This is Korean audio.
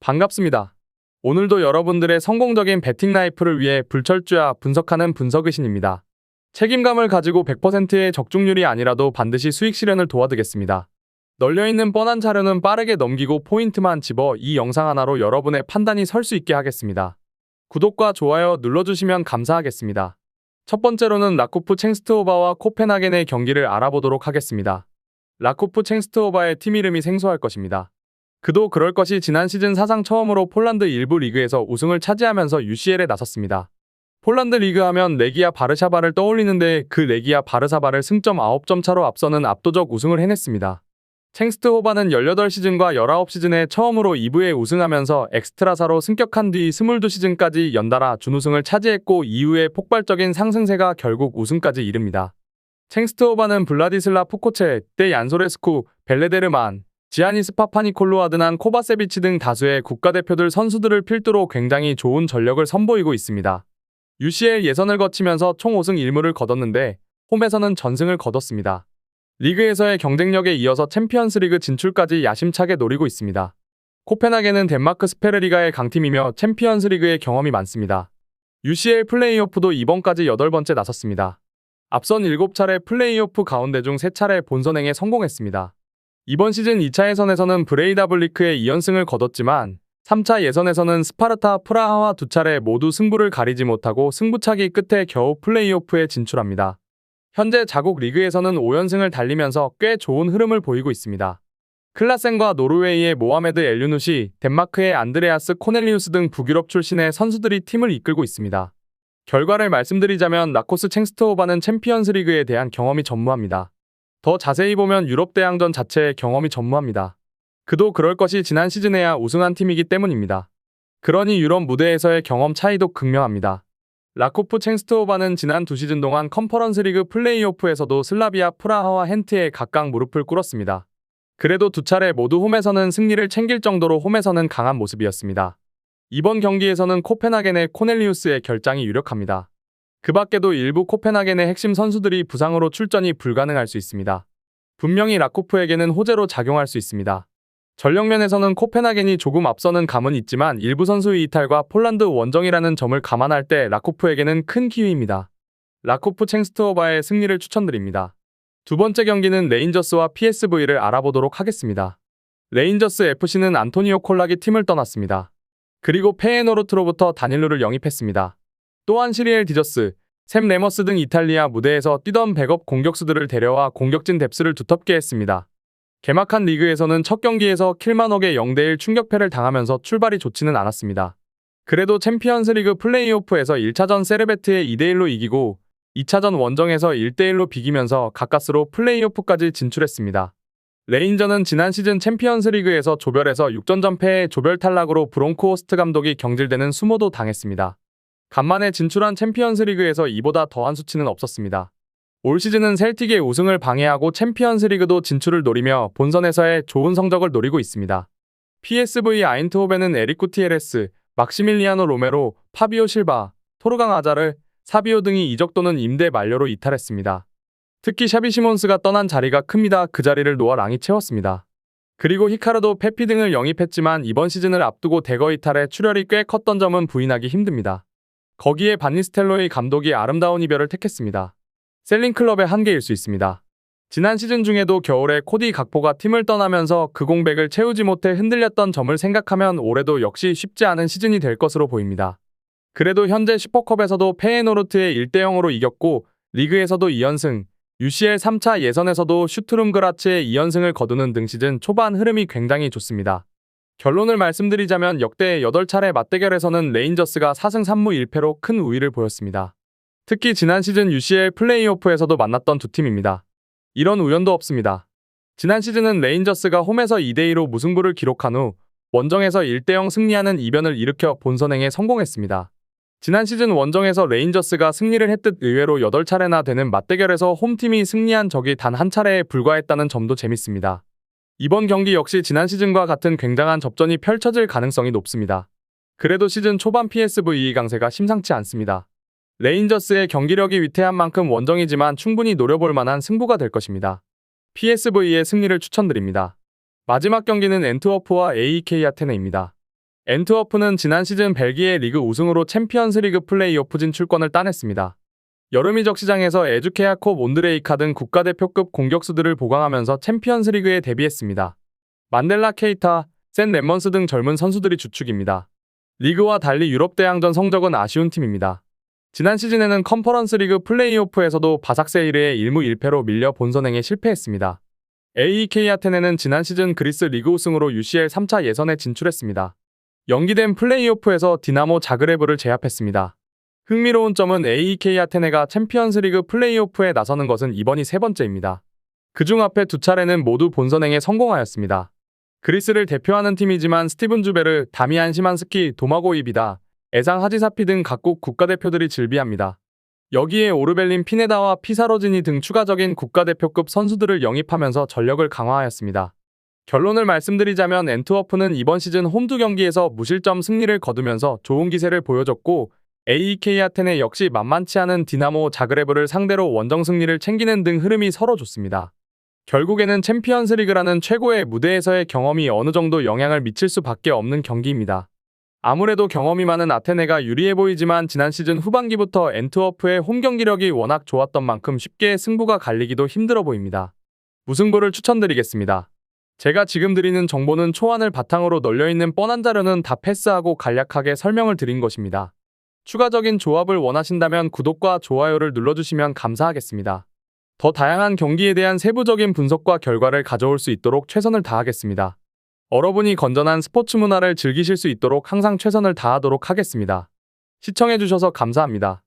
반갑습니다. 오늘도 여러분들의 성공적인 배팅 라이프를 위해 불철주야 분석하는 분석의신입니다. 책임감을 가지고 100%의 적중률이 아니라도 반드시 수익 실현을 도와드리겠습니다. 널려있는 뻔한 자료는 빠르게 넘기고 포인트만 집어 이 영상 하나로 여러분의 판단이 설 수 있게 하겠습니다. 구독과 좋아요 눌러주시면 감사하겠습니다. 첫 번째로는 라코프 챈스트호바와 코펜하겐의 경기를 알아보도록 하겠습니다. 라코프 챈스트호바의 팀 이름이 생소할 것입니다. 그도 그럴 것이 지난 시즌 사상 처음으로 폴란드 일부 리그에서 우승을 차지하면서 UCL에 나섰습니다. 폴란드 리그 하면 레기아 바르샤바를 떠올리는데 그 레기아 바르샤바를 승점 9점 차로 앞서는 압도적 우승을 해냈습니다. 챈스트호바는 18시즌과 19시즌에 처음으로 2부에 우승하면서 엑스트라사로 승격한 뒤 22시즌까지 연달아 준우승을 차지했고 이후에 폭발적인 상승세가 결국 우승까지 이릅니다. 챈스트호바는 블라디슬라 푸코체, 때 얀소레스쿠, 벨레데르만, 지아니스 파파니콜루 아드난 코바세비치 등 다수의 국가대표들 선수들을 필두로 굉장히 좋은 전력을 선보이고 있습니다. UCL 예선을 거치면서 총 5승 1무를 거뒀는데 홈에서는 전승을 거뒀습니다. 리그에서의 경쟁력에 이어서 챔피언스리그 진출까지 야심차게 노리고 있습니다. 코펜하겐은 덴마크 스페르리가의 강팀이며 챔피언스리그의 경험이 많습니다. UCL 플레이오프도 이번까지 8번째 나섰습니다. 앞선 7차례 플레이오프 가운데 중 3차례 본선행에 성공했습니다. 이번 시즌 2차 예선에서는 브레이다블리크의 2연승을 거뒀지만 3차 예선에서는 스파르타 프라하와 2차례 모두 승부를 가리지 못하고 승부차기 끝에 겨우 플레이오프에 진출합니다. 현재 자국 리그에서는 5연승을 달리면서 꽤 좋은 흐름을 보이고 있습니다. 클라센과 노르웨이의 모하메드 엘유누시, 덴마크의 안드레아스 코넬리우스 등 북유럽 출신의 선수들이 팀을 이끌고 있습니다. 결과를 말씀드리자면 라코스 챈스트호바는 챔피언스리그에 대한 경험이 전무합니다. 더 자세히 보면 유럽 대항전 자체의 경험이 전무합니다. 그도 그럴 것이 지난 시즌에야 우승한 팀이기 때문입니다. 그러니 유럽 무대에서의 경험 차이도 극명합니다. 라코프 챈스트호바는 지난 2시즌 동안 컨퍼런스 리그 플레이오프에서도 슬라비아 프라하와 헨트에 각각 무릎을 꿇었습니다. 그래도 2차례 모두 홈에서는 승리를 챙길 정도로 홈에서는 강한 모습이었습니다. 이번 경기에서는 코펜하겐의 코넬리우스의 결장이 유력합니다. 그 밖에도 일부 코펜하겐의 핵심 선수들이 부상으로 출전이 불가능할 수 있습니다. 분명히 라코프에게는 호재로 작용할 수 있습니다. 전력면에서는 코펜하겐이 조금 앞서는 감은 있지만 일부 선수의 이탈과 폴란드 원정이라는 점을 감안할 때 라코프에게는 큰 기회입니다. 라코프 챈스트호바의 승리를 추천드립니다. 두 번째 경기는 레인저스와 PSV를 알아보도록 하겠습니다. 레인저스 FC는 안토니오 콜락이 팀을 떠났습니다. 그리고 페에노르트로부터 다닐루를 영입했습니다. 또한 시리엘 디저스, 샘 레머스 등 이탈리아 무대에서 뛰던 백업 공격수들을 데려와 공격진 뎁스를 두텁게 했습니다. 개막한 리그에서는 첫 경기에서 킬마녹의 0대1 충격패를 당하면서 출발이 좋지는 않았습니다. 그래도 챔피언스리그 플레이오프에서 1차전 세르베트에 2대1로 이기고 2차전 원정에서 1대1로 비기면서 가까스로 플레이오프까지 진출했습니다. 레인저는 지난 시즌 챔피언스리그에서 조별에서 6전전 패에 조별 탈락으로 브롱코호스트 감독이 경질되는 수모도 당했습니다. 간만에 진출한 챔피언스리그에서 이보다 더한 수치는 없었습니다. 올 시즌은 셀틱의 우승을 방해하고 챔피언스리그도 진출을 노리며 본선에서의 좋은 성적을 노리고 있습니다. PSV 아인트호벤은 에릭 구티에레스, 막시밀리아노 로메로, 파비오 실바, 토르강 아자르, 사비오 등이 이적 또는 임대 만료로 이탈했습니다. 특히 샤비 시몬스가 떠난 자리가 큽니다. 그 자리를 노아 랑이 채웠습니다. 그리고 히카르도 페피 등을 영입했지만 이번 시즌을 앞두고 대거 이탈해 출혈이 꽤 컸던 점은 부인하기 힘듭니다. 거기에 반니스텔로이 감독이 아름다운 이별을 택했습니다. 셀링클럽의 한계일 수 있습니다. 지난 시즌 중에도 겨울에 코디 각포가 팀을 떠나면서 그 공백을 채우지 못해 흔들렸던 점을 생각하면 올해도 역시 쉽지 않은 시즌이 될 것으로 보입니다. 그래도 현재 슈퍼컵에서도 페에노르트에 1대0으로 이겼고 리그에서도 2연승, UCL 3차 예선에서도 슈트룸 그라츠의 2연승을 거두는 등 시즌 초반 흐름이 굉장히 좋습니다. 결론을 말씀드리자면 역대 8차례 맞대결에서는 레인저스가 4승 3무 1패로 큰 우위를 보였습니다. 특히 지난 시즌 UCL 플레이오프에서도 만났던 두 팀입니다. 이런 우연도 없습니다. 지난 시즌은 레인저스가 홈에서 2대2로 무승부를 기록한 후 원정에서 1대0 승리하는 이변을 일으켜 본선행에 성공했습니다. 지난 시즌 원정에서 레인저스가 승리를 했듯 의외로 8차례나 되는 맞대결에서 홈팀이 승리한 적이 단 한 차례에 불과했다는 점도 재밌습니다. 이번 경기 역시 지난 시즌과 같은 굉장한 접전이 펼쳐질 가능성이 높습니다. 그래도 시즌 초반 PSV 강세가 심상치 않습니다. 레인저스의 경기력이 위태한 만큼 원정이지만 충분히 노려볼 만한 승부가 될 것입니다. PSV의 승리를 추천드립니다. 마지막 경기는 엔트워프와 AEK 아테네입니다. 엔트워프는 지난 시즌 벨기에 리그 우승으로 챔피언스 리그 플레이오프 진출권을 따냈습니다. 여름 이적 시장에서 에주케야코 몬드레이카 등 국가대표급 공격수들을 보강하면서 챔피언스 리그에 데뷔했습니다. 만델라 케이타, 샌 랩먼스 등 젊은 선수들이 주축입니다. 리그와 달리 유럽 대항전 성적은 아쉬운 팀입니다. 지난 시즌에는 컨퍼런스 리그 플레이오프에서도 바삭세이르의 1무 1패로 밀려 본선행에 실패했습니다. AEK 아테네는 지난 시즌 그리스 리그 우승으로 UCL 3차 예선에 진출했습니다. 연기된 플레이오프에서 디나모 자그레브를 제압했습니다. 흥미로운 점은 AEK 아테네가 챔피언스 리그 플레이오프에 나서는 것은 이번이 세 번째입니다. 그중 앞에 두 차례는 모두 본선행에 성공하였습니다. 그리스를 대표하는 팀이지만 스티븐 주베르, 다미안 시만스키, 도마고 이비다, 에상 하지사피 등 각국 국가대표들이 즐비합니다. 여기에 오르벨린 피네다와 피사로지니 등 추가적인 국가대표급 선수들을 영입하면서 전력을 강화하였습니다. 결론을 말씀드리자면 엔트워프는 이번 시즌 홈 2경기에서 무실점 승리를 거두면서 좋은 기세를 보여줬고 AEK 아테네 역시 만만치 않은 디나모 자그레브를 상대로 원정 승리를 챙기는 등 흐름이 서로 좋습니다. 결국에는 챔피언스 리그라는 최고의 무대에서의 경험이 어느 정도 영향을 미칠 수밖에 없는 경기입니다. 아무래도 경험이 많은 아테네가 유리해 보이지만 지난 시즌 후반기부터 엔트워프의 홈 경기력이 워낙 좋았던 만큼 쉽게 승부가 갈리기도 힘들어 보입니다. 무승부를 추천드리겠습니다. 제가 지금 드리는 정보는 초안을 바탕으로 널려있는 뻔한 자료는 다 패스하고 간략하게 설명을 드린 것입니다. 추가적인 조합을 원하신다면 구독과 좋아요를 눌러주시면 감사하겠습니다. 더 다양한 경기에 대한 세부적인 분석과 결과를 가져올 수 있도록 최선을 다하겠습니다. 여러분이 건전한 스포츠 문화를 즐기실 수 있도록 항상 최선을 다하도록 하겠습니다. 시청해주셔서 감사합니다.